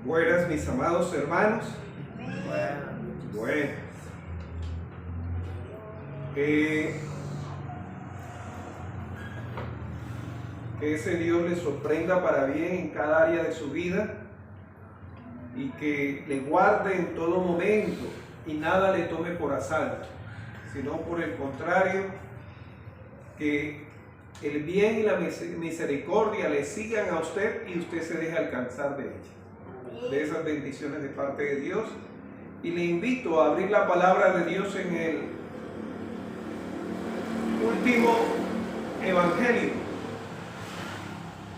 Buenas, mis amados hermanos. Bueno. Que ese Dios les sorprenda para bien en cada área de su vida y que le guarde en todo momento y nada le tome por asalto, sino por el contrario, que el bien y la misericordia le sigan a usted y usted se deje alcanzar de ella, de esas bendiciones de parte de Dios. Y le invito a abrir la palabra de Dios en el último evangelio.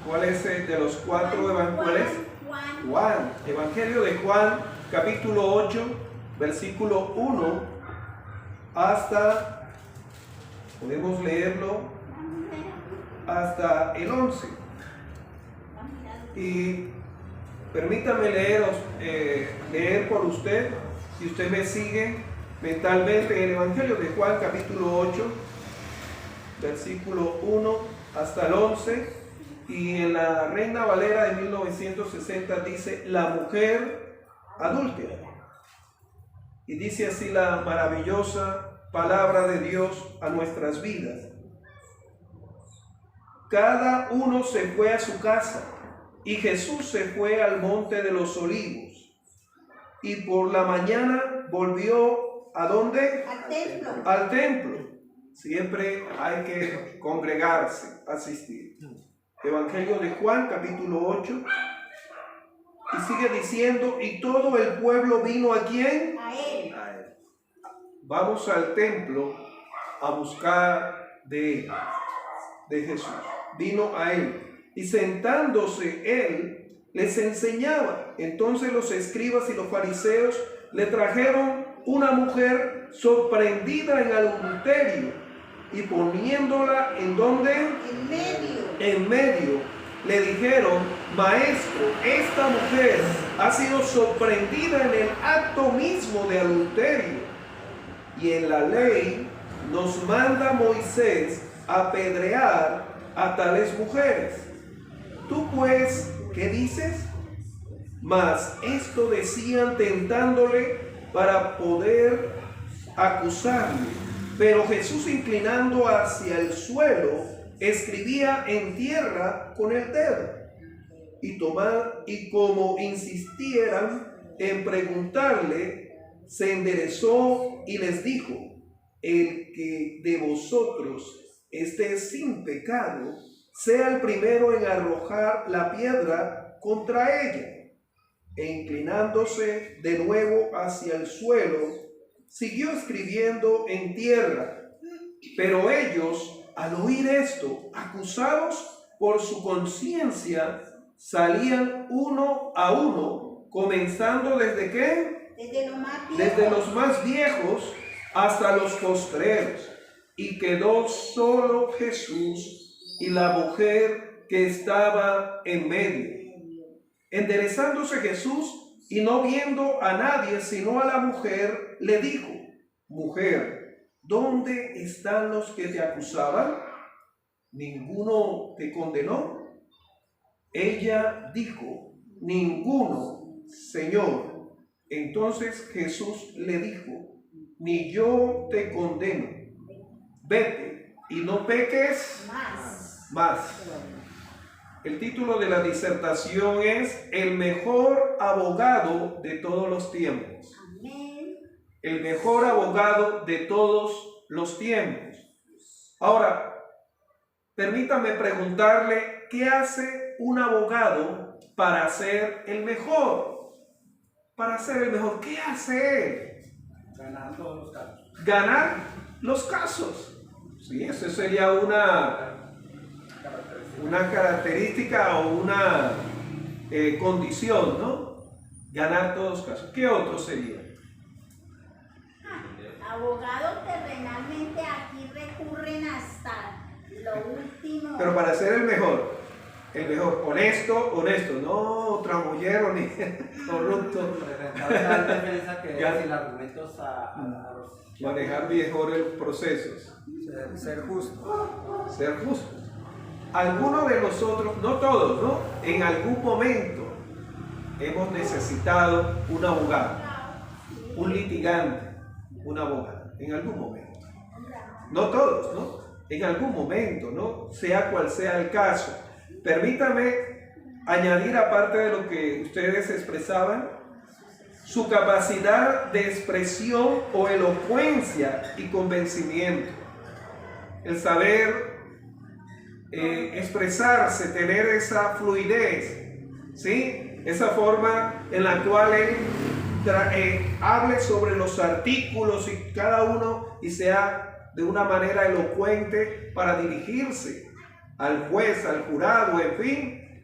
¿Cuál es el de los cuatro evangelios? Juan. Evangelio de Juan, capítulo 8, versículo 1 hasta, podemos leerlo hasta el 11. Y permítame leer por usted, si usted me sigue mentalmente, el Evangelio de Juan, capítulo 8, versículo 1 hasta el 11. Y en la Reina Valera de 1960 dice: la mujer adúltera. Y dice así la maravillosa palabra de Dios a nuestras vidas: cada uno se fue a su casa, y Jesús se fue al monte de los olivos. Y por la mañana volvió, ¿a dónde? Al templo. Al templo. Siempre hay que congregarse, asistir. Evangelio de Juan, capítulo 8. Y sigue diciendo: y todo el pueblo vino, ¿a quién? A él. Vamos al templo a buscar de Jesús. Vino a él. Y sentándose él, les enseñaba. Entonces los escribas y los fariseos le trajeron una mujer sorprendida en adulterio, y poniéndola ¿en dónde? En medio. En medio, le dijeron: maestro, esta mujer ha sido sorprendida en el acto mismo de adulterio, y en la ley nos manda Moisés apedrear a tales mujeres. Tú pues, ¿qué dices? Mas esto decían tentándole para poder acusarle. Pero Jesús, inclinando hacia el suelo, escribía en tierra con el dedo. Y como insistieran en preguntarle, se enderezó y les dijo: el que de vosotros esté sin pecado, sea el primero en arrojar la piedra contra ella. E inclinándose de nuevo hacia el suelo, siguió escribiendo en tierra. Pero ellos, al oír esto, acusados por su conciencia, salían uno a uno, comenzando ¿desde qué? Desde los más viejos hasta los postreros. Y quedó solo Jesús y la mujer que estaba en medio. Enderezándose Jesús y no viendo a nadie sino a la mujer, le dijo: mujer, ¿dónde están los que te acusaban? ¿Ninguno te condenó? Ella dijo: ninguno, Señor. Entonces Jesús le dijo: ni yo te condeno. Vete y no peques más. El título de la disertación es: el mejor abogado de todos los tiempos. Amén. El mejor abogado de todos los tiempos. Ahora, permítame preguntarle: ¿qué hace un abogado para ser el mejor? Para ser el mejor, ¿qué hace él? Ganar todos los casos. Ganar los casos. Sí, eso sería una característica o una condición, ¿no? Ganar todos los casos. ¿Qué otro sería? Abogados terrenalmente aquí recurren hasta lo último. Pero para ser el mejor, honesto, no tramoyero ni corrupto. Presentar la defensa que es sin argumentos a los... Manejar mejor los procesos. Ser justo. Ser justo. Algunos de nosotros, no todos, ¿no? En algún momento hemos necesitado un abogado, un litigante, un abogado, en algún momento. No todos, ¿no? En algún momento, ¿no? Sea cual sea el caso. Permítame añadir, aparte de lo que ustedes expresaban, su capacidad de expresión o elocuencia y convencimiento. El saber expresarse, tener esa fluidez, ¿sí? Esa forma en la cual él hable sobre los artículos y cada uno y sea de una manera elocuente para dirigirse al juez, al jurado, en fin.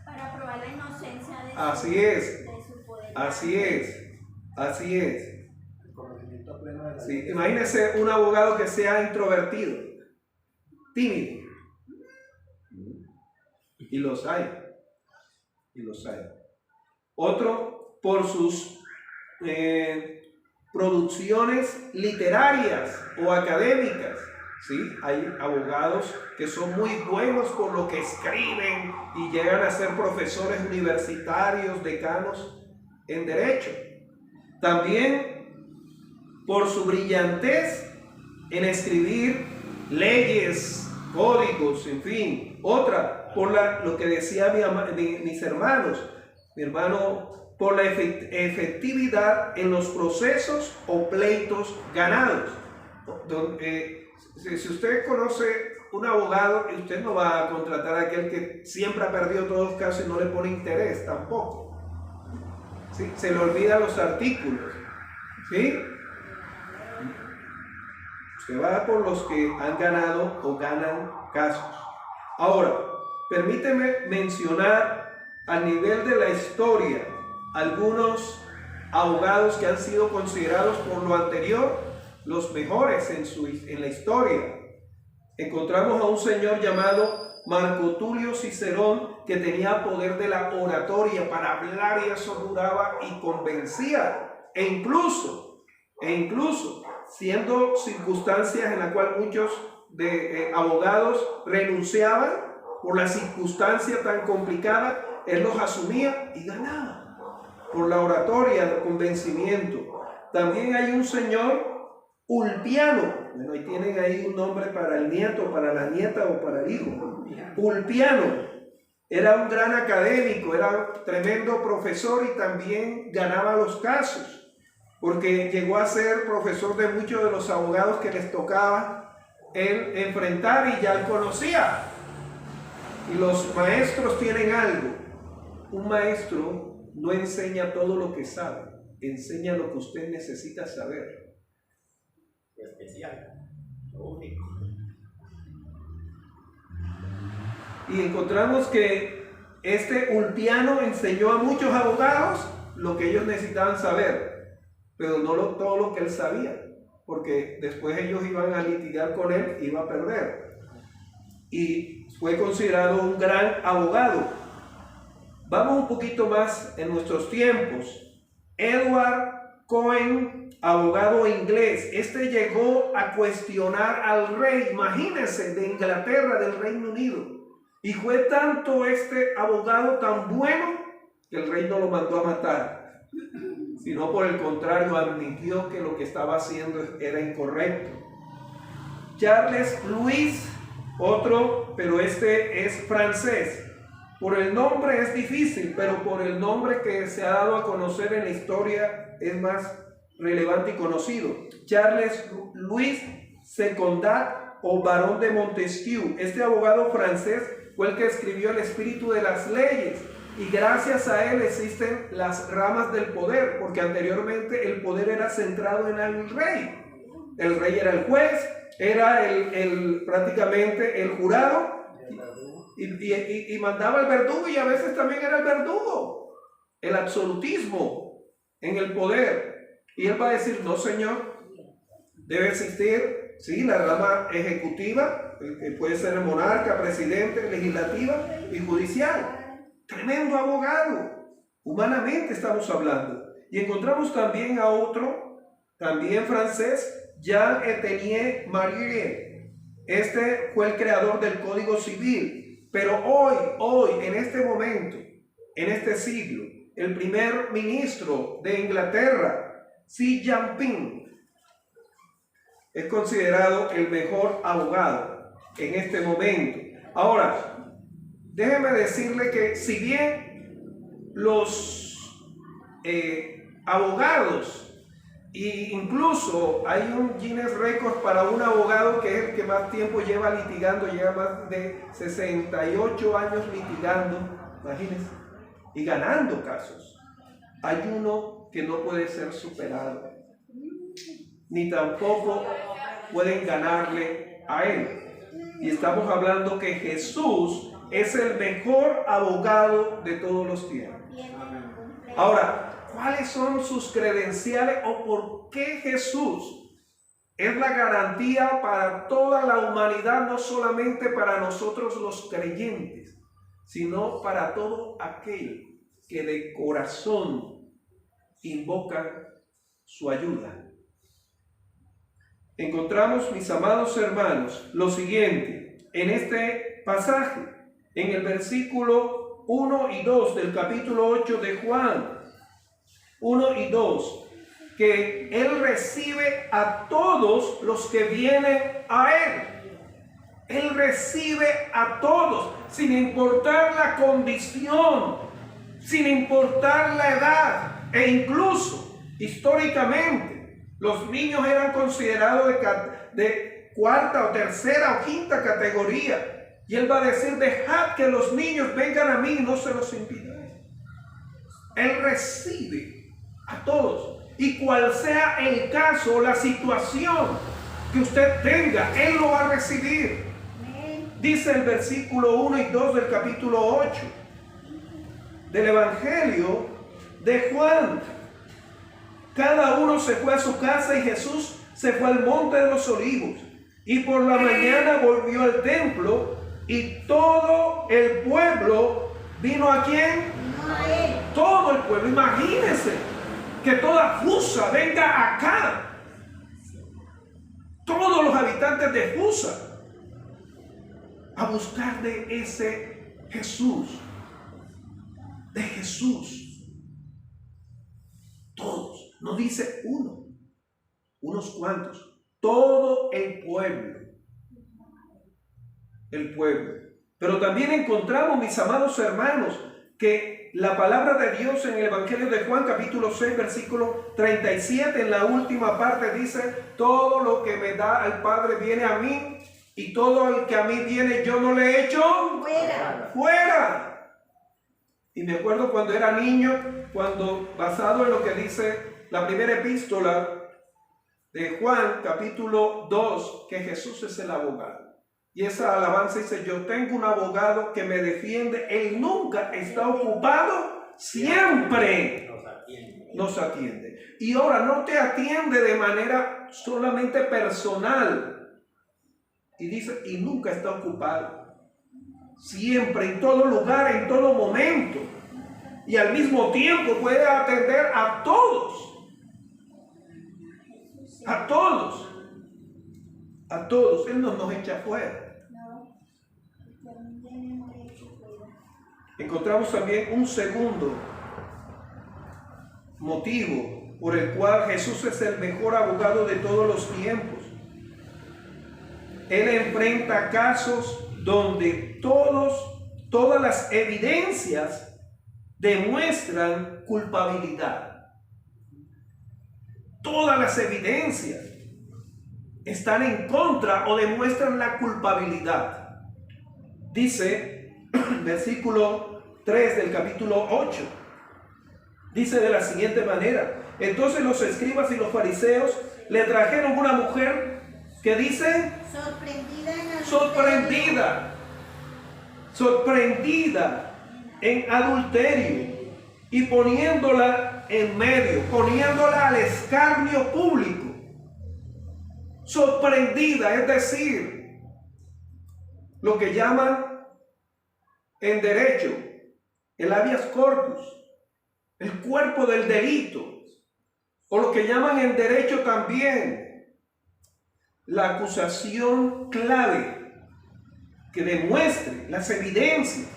Para probar la inocencia de Así es, su poder. así es, así es. El conocimiento pleno de la Sí, ley. imagínese un abogado que sea introvertido, tímido. Y los hay. Y los hay. Otro, por sus producciones literarias o académicas. ¿Sí? Hay abogados que son muy buenos por lo que escriben y llegan a ser profesores universitarios, decanos en derecho. También por su brillantez en escribir leyes, códigos, en fin. Otra, por lo que decía mis hermanos, mi hermano, por la efectividad en los procesos o pleitos ganados. Si usted conoce un abogado, usted no va a contratar a aquel que siempre ha perdido todos los casos y no le pone interés tampoco. ¿Sí? Se le olvidan los artículos. ¿Sí? Usted va por los que han ganado o ganan casos. Ahora, permíteme mencionar a nivel de la historia algunos abogados que han sido considerados por lo anterior los mejores en la historia. Encontramos a un señor llamado Marco Tulio Cicerón, que tenía poder de la oratoria para hablar, y eso duraba y convencía. E incluso siendo circunstancias en las cuales muchos abogados renunciaban por la circunstancia tan complicada, él los asumía y ganaba por la oratoria, el convencimiento. También hay un señor Ulpiano, bueno, ahí tienen ahí un nombre para el nieto, para la nieta o para el hijo. Ulpiano era un gran académico, era un tremendo profesor y también ganaba los casos, porque llegó a ser profesor de muchos de los abogados que les tocaba él enfrentar y ya él conocía. Y los maestros tienen algo. Un maestro no enseña todo lo que sabe, enseña lo que usted necesita saber. Especial, lo único. Y encontramos que este Ulpiano enseñó a muchos abogados lo que ellos necesitaban saber, pero no todo lo que él sabía, porque después ellos iban a litigar con él, iba a perder. Y fue considerado un gran abogado. Vamos un poquito más en nuestros tiempos. Edward Cohen, abogado inglés, este llegó a cuestionar al rey, imagínense, de Inglaterra, del Reino Unido, y fue tanto este abogado tan bueno que el rey no lo mandó a matar, sino por el contrario admitió que lo que estaba haciendo era incorrecto. Charles Louis, otro, pero este es francés. Por el nombre es difícil, pero por el nombre que se ha dado a conocer en la historia es más relevante y conocido. Charles Louis Secondat o Barón de Montesquieu. Este abogado francés fue el que escribió El espíritu de las leyes, y gracias a él existen las ramas del poder, porque anteriormente el poder era centrado en el rey. El rey era el juez, era prácticamente el jurado, y mandaba el verdugo, y a veces también era el verdugo. El absolutismo en el poder. Y él va a decir, no señor, debe existir, sí, la rama ejecutiva, que puede ser el monarca, presidente, legislativa y judicial. Tremendo abogado, humanamente estamos hablando. Y encontramos también a otro, también francés, Jean-Étienne Marie. Este fue el creador del Código Civil. Pero hoy, en este momento, en este siglo, el primer ministro de Inglaterra, Xi Jinping, es considerado el mejor abogado en este momento. Ahora, déjeme decirle que si bien los abogados, e incluso hay un Guinness Record para un abogado que es el que más tiempo lleva litigando, lleva más de 68 años litigando, imagínense, y ganando casos. Hay uno que no puede ser superado, ni tampoco pueden ganarle a él. Y estamos hablando que Jesús es el mejor abogado de todos los tiempos. Ahora, ¿cuáles son sus credenciales o por qué Jesús es la garantía para toda la humanidad, no solamente para nosotros los creyentes, sino para todo aquel que de corazón invoca su ayuda? Encontramos, mis amados hermanos, lo siguiente en este pasaje, en el versículo 1 y 2 del capítulo 8 de Juan, 1 y 2, que Él recibe a todos los que vienen a Él. Él recibe a todos, sin importar la condición, sin importar la edad, e incluso históricamente los niños eran considerados de cuarta o tercera o quinta categoría. Y Él va a decir: dejad que los niños vengan a mí y no se los impidáis. Él recibe a todos. Y cual sea el caso o la situación que usted tenga, Él lo va a recibir. Dice el versículo 1 y 2 del capítulo 8 del Evangelio de Juan: cada uno se fue a su casa y Jesús se fue al monte de los olivos. Y por la mañana volvió al templo y todo el pueblo vino ¿a quién? A Él. Todo el pueblo. Imagínense que toda Fusa venga acá. Todos los habitantes de Fusa a buscar de ese Jesús. De Jesús. Todos. No dice uno, unos cuantos, todo el pueblo. El pueblo. Pero también encontramos, mis amados hermanos, que la palabra de Dios en el Evangelio de Juan, capítulo 6, versículo 37, en la última parte dice: todo lo que me da el Padre viene a mí, y todo el que a mí viene yo no le echo fuera. Y me acuerdo cuando era niño, cuando, basado en lo que dice la primera epístola de Juan, capítulo 2, que Jesús es el abogado. Y esa alabanza dice: yo tengo un abogado que me defiende. Él nunca está ocupado, siempre nos atiende. Y ahora no te atiende de manera solamente personal. Y dice: y nunca está ocupado. Siempre, en todo lugar, en todo momento. Y al mismo tiempo puede atender a todos. A todos. A todos. Él no nos echa fuera. Encontramos también un segundo motivo por el cual Jesús es el mejor abogado de todos los tiempos. Él enfrenta casos donde todas las evidencias demuestran culpabilidad. Todas las evidencias están en contra o demuestran la culpabilidad. Dice, versículo 3 del capítulo 8, dice de la siguiente manera: entonces los escribas y los fariseos le trajeron una mujer que dice sorprendida en adulterio, y poniéndola en medio, poniéndola al escarnio público. Sorprendida, es decir, lo que llaman en derecho el habeas corpus, el cuerpo del delito, o lo que llaman en derecho también la acusación clave, que demuestre las evidencias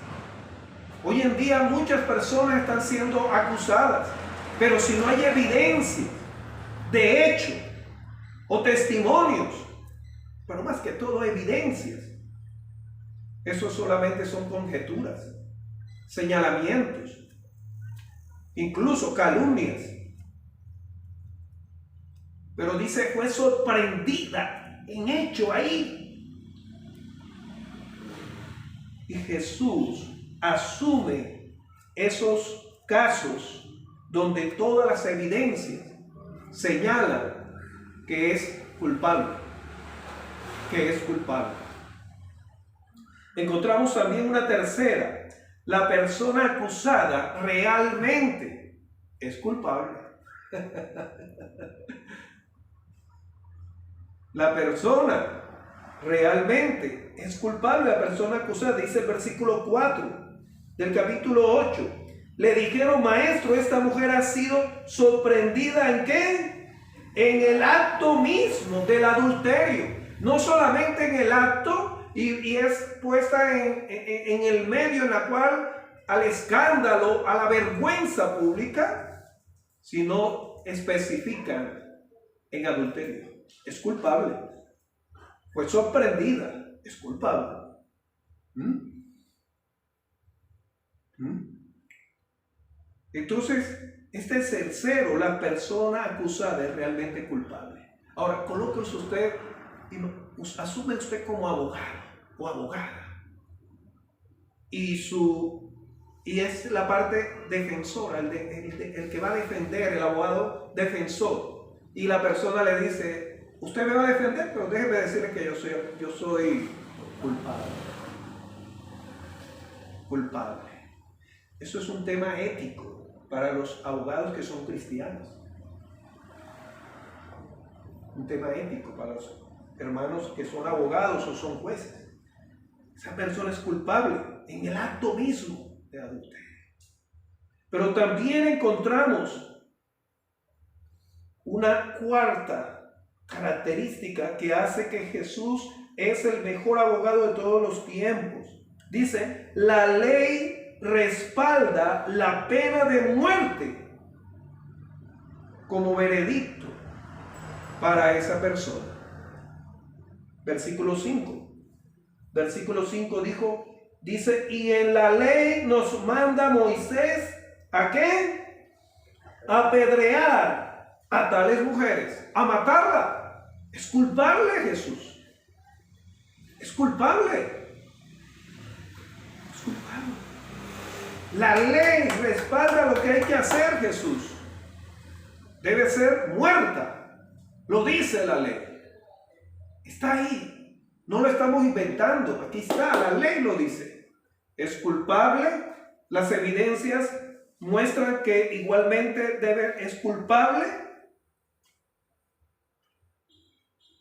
Hoy en día muchas personas están siendo acusadas, pero si no hay evidencia de hecho o testimonios, pero más que todo evidencias, eso solamente son conjeturas, señalamientos, incluso calumnias. Pero dice, fue sorprendida en hecho ahí. Y Jesús asume esos casos donde todas las evidencias señalan que es culpable, que es culpable. Encontramos también una tercera. La persona acusada realmente es culpable. La persona realmente es culpable. La persona acusada, dice el versículo 4 del capítulo 8. Le dijeron, maestro, esta mujer ha sido sorprendida ¿en qué? En el acto mismo del adulterio. No solamente en el acto, y es puesta en el medio en la cual al escándalo, a la vergüenza pública, sino especifican en adulterio. Es culpable. Fue sorprendida. Es culpable. Entonces, este es el cero. La persona acusada es realmente culpable. Ahora, colóquese usted y asume usted como abogado o abogada. Y es la parte defensora, el que va a defender, el abogado defensor. Y la persona le dice, usted me va a defender, pero déjeme decirle que yo soy culpable. Culpable. Eso es un tema ético para los abogados que son cristianos. Un tema ético para los hermanos que son abogados o son jueces. Esa persona es culpable en el acto mismo de adulterio. Pero también encontramos una cuarta característica que hace que Jesús es el mejor abogado de todos los tiempos. Dice, la ley respalda la pena de muerte como veredicto para esa persona. Versículo 5. Versículo 5 dice, y en la ley nos manda Moisés, ¿a qué? A apedrear a tales mujeres, a matarla. Es culpable Jesús. Es culpable. Es culpable. La ley respalda lo que hay que hacer, Jesús. Debe ser muerta. Lo dice la ley. Está ahí. No lo estamos inventando. Aquí está, la ley lo dice. Es culpable. Las evidencias muestran que igualmente es culpable.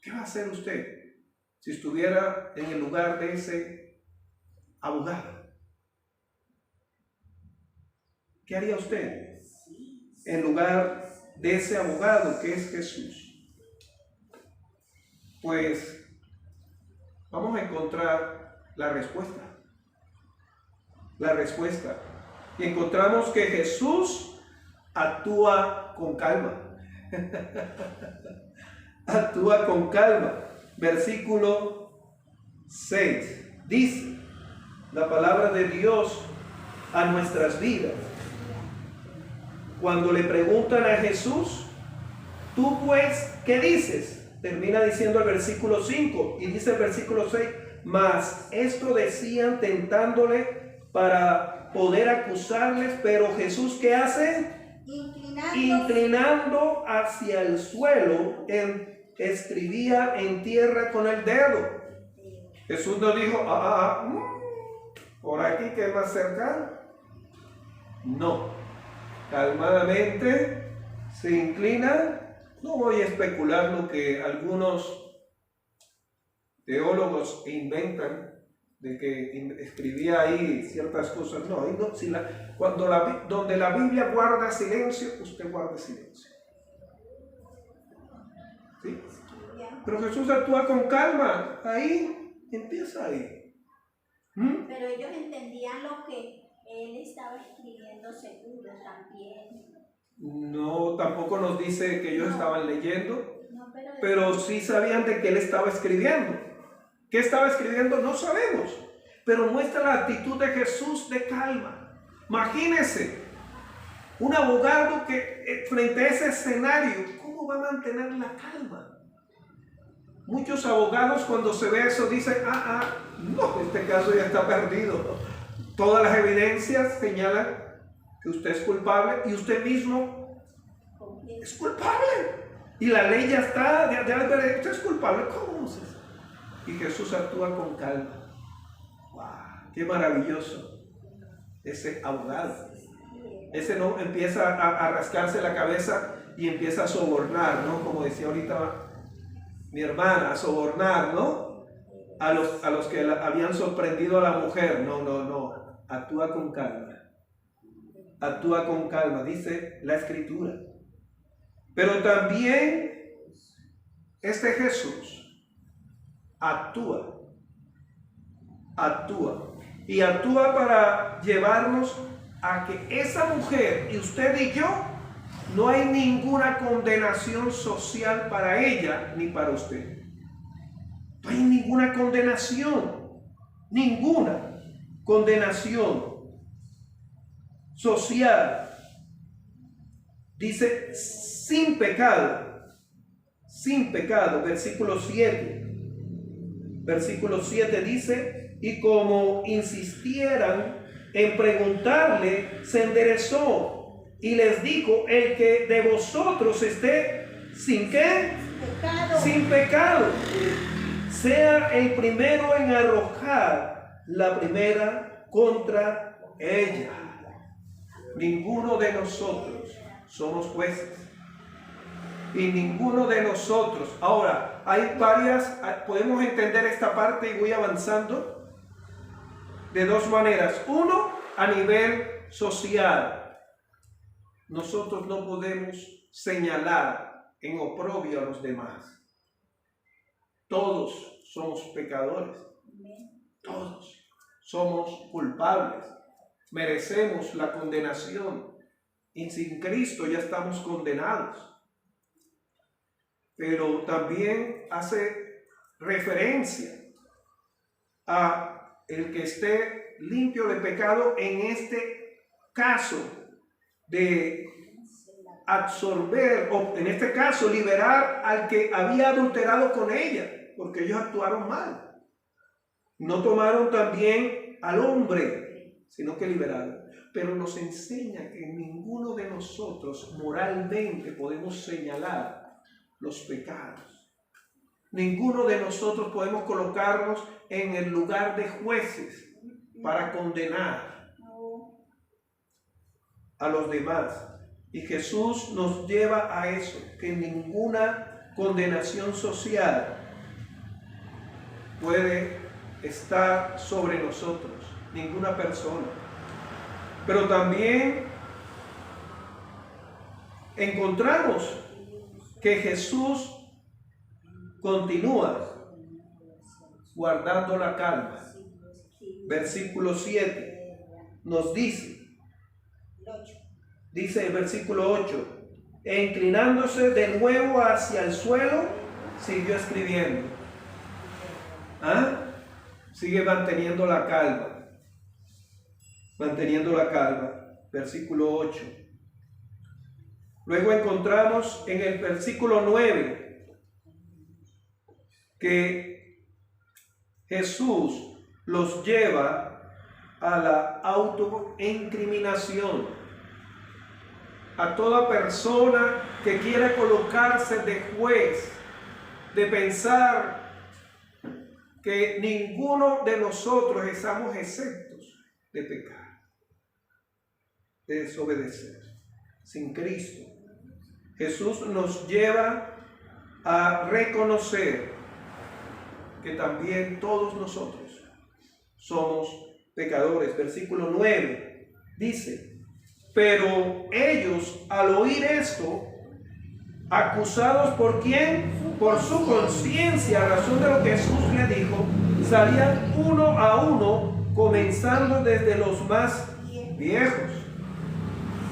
¿Qué va a hacer usted si estuviera en el lugar de ese abogado? ¿Qué haría usted en lugar de ese abogado que es Jesús? Pues vamos a encontrar la respuesta. La respuesta. Y encontramos que Jesús actúa con calma. Actúa con calma. Versículo 6. Dice la palabra de Dios a nuestras vidas. Cuando le preguntan a Jesús, tú pues, ¿qué dices? Termina diciendo el versículo 5 y dice el versículo 6, mas esto decían tentándole para poder acusarles, pero Jesús, ¿qué hace? Inclinando hacia el suelo, escribía en tierra con el dedo. Jesús no dijo, por aquí que es más cercano. No, calmadamente se inclina. No voy a especular lo que algunos teólogos inventan, de que escribía ahí ciertas cosas. No, donde la Biblia guarda silencio, usted guarda silencio. ¿Sí? Pero Jesús actúa con calma. Ahí, empieza ahí. Pero ellos entendían lo que Él estaba escribiendo seguro también. No, tampoco nos dice que ellos No. estaban leyendo, No, pero sí sabían de que él estaba escribiendo. ¿Qué estaba escribiendo? No sabemos, pero muestra la actitud de Jesús de calma. Imagínense, un abogado que frente a ese escenario, ¿cómo va a mantener la calma? Muchos abogados cuando se ve eso dicen, no, este caso ya está perdido. Todas las evidencias señalan que usted es culpable y usted mismo es culpable. Y la ley ya está, ya usted es culpable. ¿Cómo es eso? Y Jesús actúa con calma. ¡Wow! ¡Qué maravilloso! Ese abogado. Ese no empieza a rascarse la cabeza y empieza a sobornar, ¿no? Como decía ahorita mi hermana, a sobornar, ¿no? A los que habían sorprendido a la mujer. No. Actúa con calma. Actúa con calma, dice la Escritura. Pero también este Jesús actúa. Y actúa para llevarnos a que esa mujer y usted y yo, no hay ninguna condenación social para ella ni para usted. No hay ninguna condenación, ninguna condenación social. Dice sin pecado, versículo 7. Versículo 7 dice, y como insistieran en preguntarle, se enderezó y les dijo, el que de vosotros esté sin ¿qué? Pecado. Sin pecado, sea el primero en arrojar la primera contra ella. Ninguno de nosotros somos jueces. Y ninguno de nosotros. Ahora, hay podemos entender esta parte y voy avanzando de dos maneras. Uno, a nivel social. Nosotros no podemos señalar en oprobio a los demás. Todos somos pecadores. Todos somos culpables. Merecemos la condenación. Y sin Cristo ya estamos condenados. Pero también hace referencia a el que esté limpio de pecado en este caso de absorber, o en este caso liberar al que había adulterado con ella, porque ellos actuaron mal. No tomaron también al hombre, sino que liberaron. Pero nos enseña que ninguno de nosotros moralmente podemos señalar los pecados. Ninguno de nosotros podemos colocarnos en el lugar de jueces para condenar a los demás. Y Jesús nos lleva a eso, que ninguna condenación social puede estar sobre nosotros, ninguna persona. Pero también encontramos que Jesús continúa guardando la calma. Versículo 7 nos dice el versículo 8, e inclinándose de nuevo hacia el suelo, siguió escribiendo. Sigue manteniendo la calma. Versículo 8. Luego encontramos en el versículo 9 que Jesús los lleva a la autoincriminación. A toda persona que quiera colocarse de juez, de pensar que ninguno de nosotros estamos exentos de pecar, de desobedecer. Sin Cristo, Jesús nos lleva a reconocer que también todos nosotros somos pecadores. Versículo 9 dice, pero ellos al oír esto, acusados ¿por quién? Por su conciencia, a razón de lo que Jesús le dijo, salían uno a uno, comenzando desde los más viejos,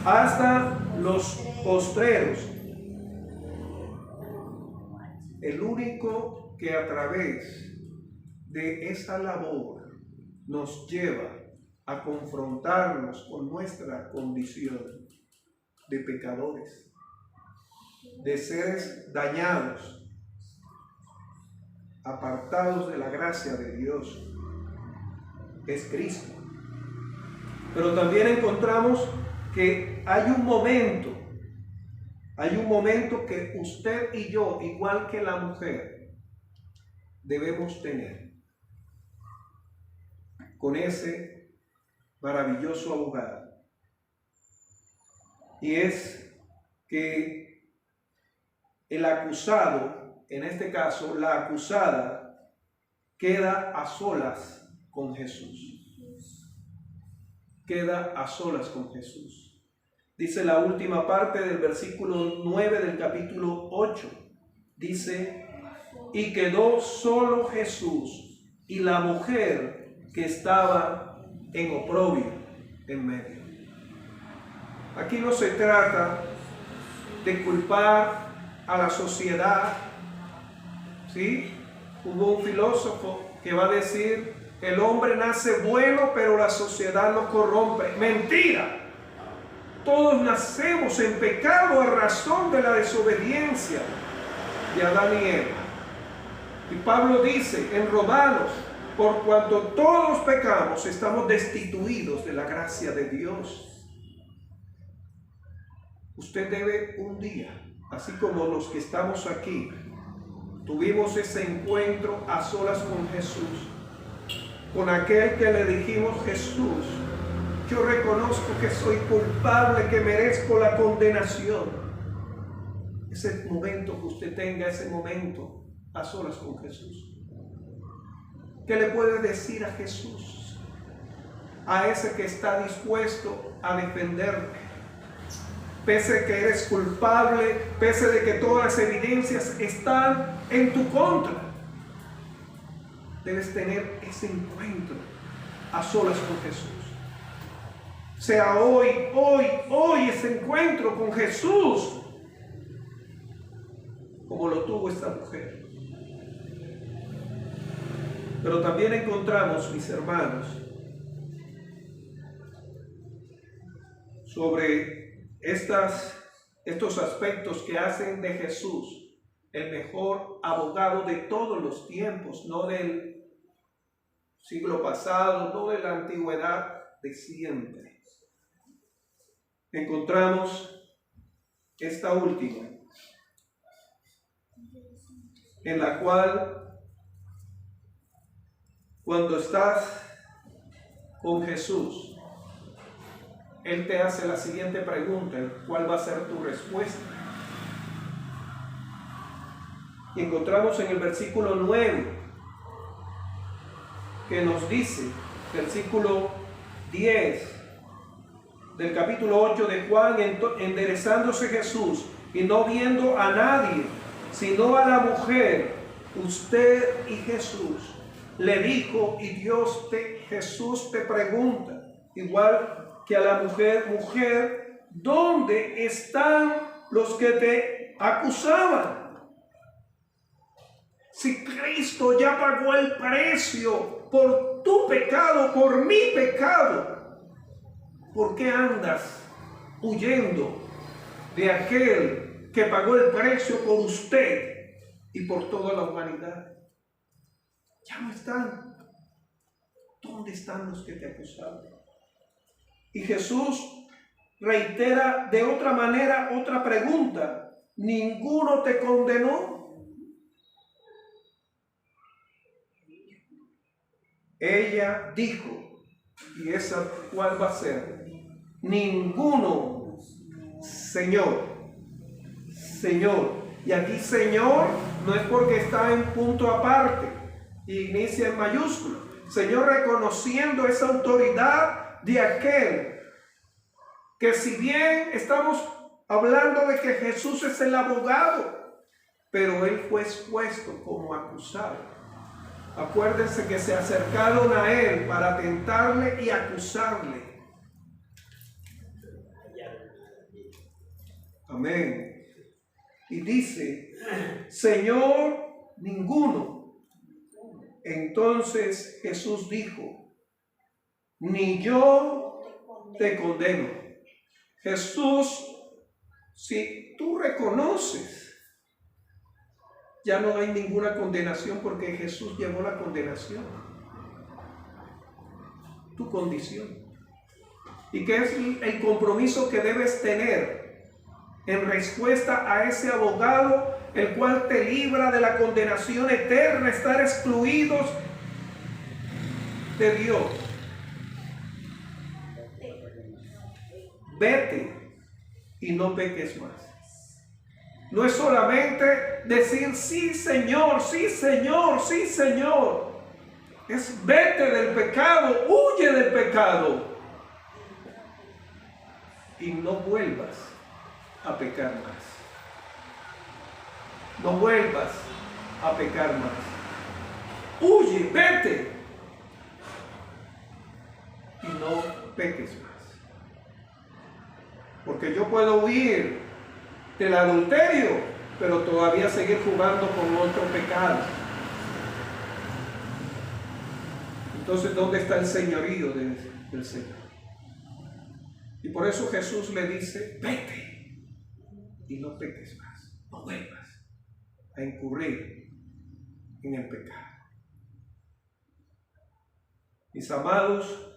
hasta los postreros. El único que a través de esa labor nos lleva a confrontarnos con nuestra condición de pecadores, de seres dañados, apartados de la gracia de Dios, es Cristo. Pero también encontramos que hay un momento que usted y yo, igual que la mujer, debemos tener con ese maravilloso abogado. Y es que el acusado, en este caso la acusada, queda a solas con Jesús. Queda a solas con Jesús. Dice la última parte del versículo 9 del capítulo 8. Dice, y quedó solo Jesús y la mujer que estaba en oprobio en medio. Aquí no se trata de culpar a la sociedad, ¿sí? Hubo un filósofo que va a decir, el hombre nace bueno, pero la sociedad lo corrompe. ¡Mentira! Todos nacemos en pecado a razón de la desobediencia de Adán y Eva. Y Pablo dice en Romanos, por cuanto todos pecamos, estamos destituidos de la gracia de Dios. Usted debe un día, así como los que estamos aquí, tuvimos ese encuentro a solas con Jesús, con aquel que le dijimos, Jesús, yo reconozco que soy culpable, que merezco la condenación. Ese momento que usted tenga, ese momento a solas con Jesús. ¿Qué le puede decir a Jesús? A ese que está dispuesto a defenderte. Pese que eres culpable, pese de que todas las evidencias están en tu contra. Debes tener ese encuentro a solas con Jesús. Sea hoy ese encuentro con Jesús, como lo tuvo esta mujer. Pero también encontramos, mis hermanos, sobre estos aspectos que hacen de Jesús el mejor abogado de todos los tiempos, no del siglo pasado, no de la antigüedad, de siempre. Encontramos esta última, en la cual cuando estás con Jesús, Él te hace la siguiente pregunta, ¿cuál va a ser tu respuesta? Y encontramos en el versículo 9, que nos dice, versículo 10, del capítulo 8 de Juan, enderezándose Jesús y no viendo a nadie, sino a la mujer, usted y Jesús, le dijo, y Jesús te pregunta, igual que a la mujer, mujer, ¿dónde están los que te acusaban? Si Cristo ya pagó el precio por tu pecado, por mi pecado, ¿por qué andas huyendo de aquel que pagó el precio por usted y por toda la humanidad? Ya no están. ¿Dónde están los que te acusaban? Y Jesús reitera de otra manera otra pregunta. ¿Ninguno te condenó? Ella dijo, y esa cuál va a ser, ninguno, Señor, Señor. Y aquí Señor no es porque está en punto aparte y inicia en mayúscula. Señor, reconociendo esa autoridad de aquel que, si bien estamos hablando de que Jesús es el abogado, pero Él fue expuesto como acusado. Acuérdense que se acercaron a Él para tentarle y acusarle. Amén. Y dice, Señor, ninguno. Entonces Jesús dijo, ni yo te condeno. Jesús, si tú reconoces, ya no hay ninguna condenación porque Jesús llevó la condenación. Tu condición. ¿Y qué es el compromiso que debes tener en respuesta a ese abogado, el cual te libra de la condenación eterna, estar excluidos de Dios? Vete y no peques más. No es solamente decir sí Señor, sí Señor, sí Señor. Es vete del pecado, huye del pecado. Y no vuelvas a pecar más. No vuelvas a pecar más. Huye, vete. Y no peques más. Porque yo puedo huir del adulterio, pero todavía seguir jugando con otro pecado. Entonces, ¿dónde está el señorío del Señor? Y por eso Jesús le dice, vete y no peques más, no vuelvas a incurrir en el pecado. Mis amados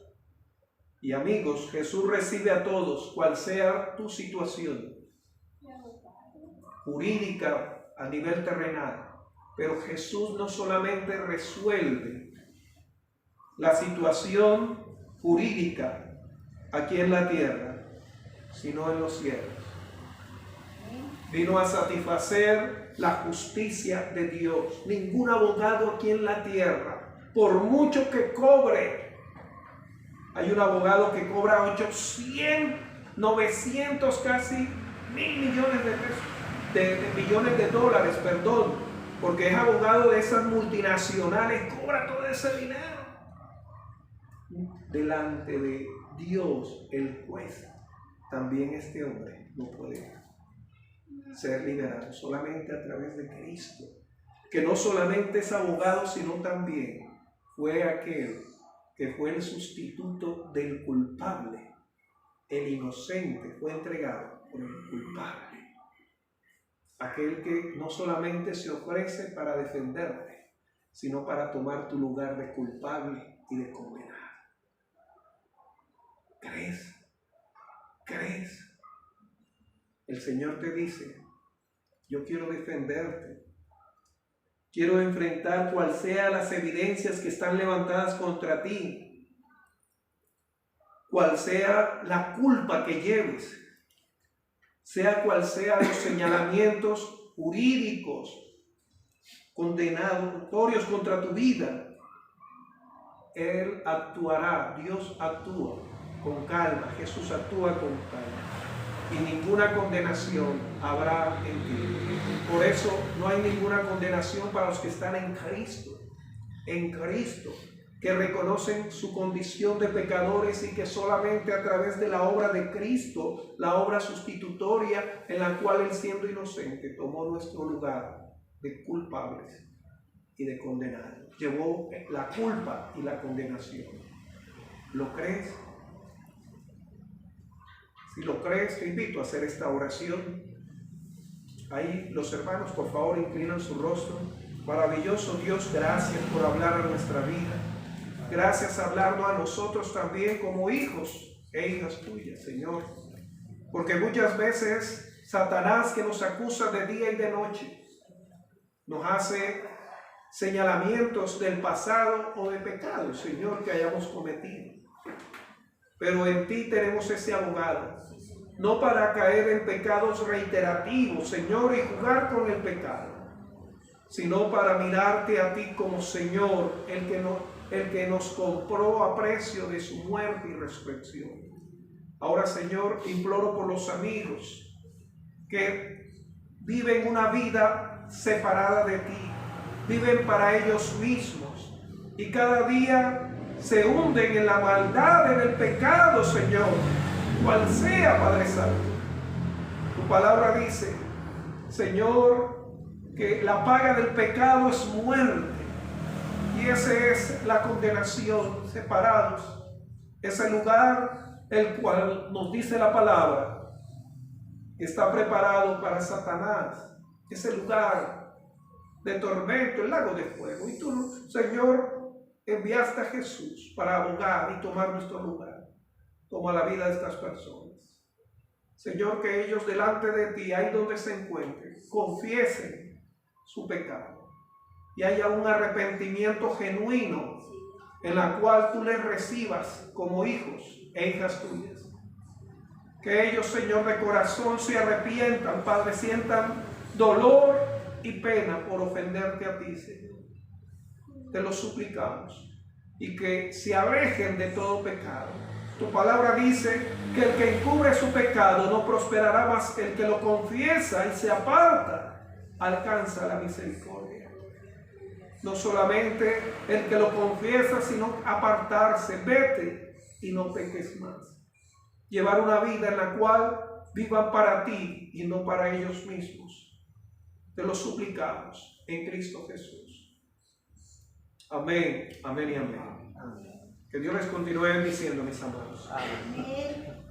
y amigos, Jesús recibe a todos, cual sea tu situación jurídica a nivel terrenal, pero Jesús no solamente resuelve la situación jurídica aquí en la tierra, sino en los cielos. Vino a satisfacer la justicia de Dios. Ningún abogado aquí en la tierra, por mucho que cobre, hay un abogado que cobra 800, 900, casi 1.000 millones de pesos, de millones de dólares, perdón, porque es abogado de esas multinacionales, cobra todo ese dinero. Delante de Dios, el juez, también este hombre no puede ser liberado, solamente a través de Cristo, que no solamente es abogado, sino también fue aquel que fue el sustituto del culpable. El inocente fue entregado por el culpable, aquel que no solamente se ofrece para defenderte, sino para tomar tu lugar de culpable y de condenado. ¿Crees? ¿Crees? El Señor te dice, yo quiero defenderte. Quiero enfrentar cual sea las evidencias que están levantadas contra ti. Cual sea la culpa que lleves. Sea cual sea los señalamientos jurídicos condenatorios contra tu vida. Él actuará, Dios actúa con calma, Jesús actúa con calma, y ninguna condenación habrá en ti. Por eso no hay ninguna condenación para los que están en Cristo, que reconocen su condición de pecadores y que solamente a través de la obra de Cristo, la obra sustitutoria en la cual Él, siendo inocente, tomó nuestro lugar de culpables y de condenados, llevó la culpa y la condenación. ¿Lo crees? Si lo crees, te invito a hacer esta oración. Ahí los hermanos, por favor, inclinan su rostro. Maravilloso Dios, gracias por hablar a nuestra vida. Gracias hablarnos a nosotros también como hijos e hijas tuyas, Señor. Porque muchas veces Satanás, que nos acusa de día y de noche, nos hace señalamientos del pasado o de pecados, Señor, que hayamos cometido. Pero en ti tenemos ese abogado, no para caer en pecados reiterativos, Señor, y jugar con el pecado, sino para mirarte a ti como Señor, el que nos compró a precio de su muerte y resurrección. Ahora, Señor, imploro por los amigos que viven una vida separada de ti, viven para ellos mismos y cada día se hunden en la maldad, en el pecado, Señor, cual sea, Padre Santo. Tu palabra dice, Señor, que la paga del pecado es muerte. Y esa es la condenación, separados. Ese lugar, el cual nos dice la palabra, está preparado para Satanás. Ese lugar de tormento, el lago de fuego. Y tú, Señor, enviaste a Jesús para abogar y tomar nuestro lugar. Toma la vida de estas personas. Señor, que ellos delante de ti, ahí donde se encuentren, confiesen su pecado. Y haya un arrepentimiento genuino en la cual tú les recibas como hijos e hijas tuyas. Que ellos, Señor, de corazón se arrepientan, Padre, sientan dolor y pena por ofenderte a ti, Señor. Te lo suplicamos. Y que se alejen de todo pecado. Tu palabra dice que el que encubre su pecado no prosperará, más el que lo confiesa y se aparta alcanza la misericordia. No solamente el que lo confiesa, sino apartarse, vete y no peques más. Llevar una vida en la cual vivan para ti y no para ellos mismos. Te lo suplicamos en Cristo Jesús. Amén, amén y amén. Que Dios les continúe bendiciendo, mis amados. Amén.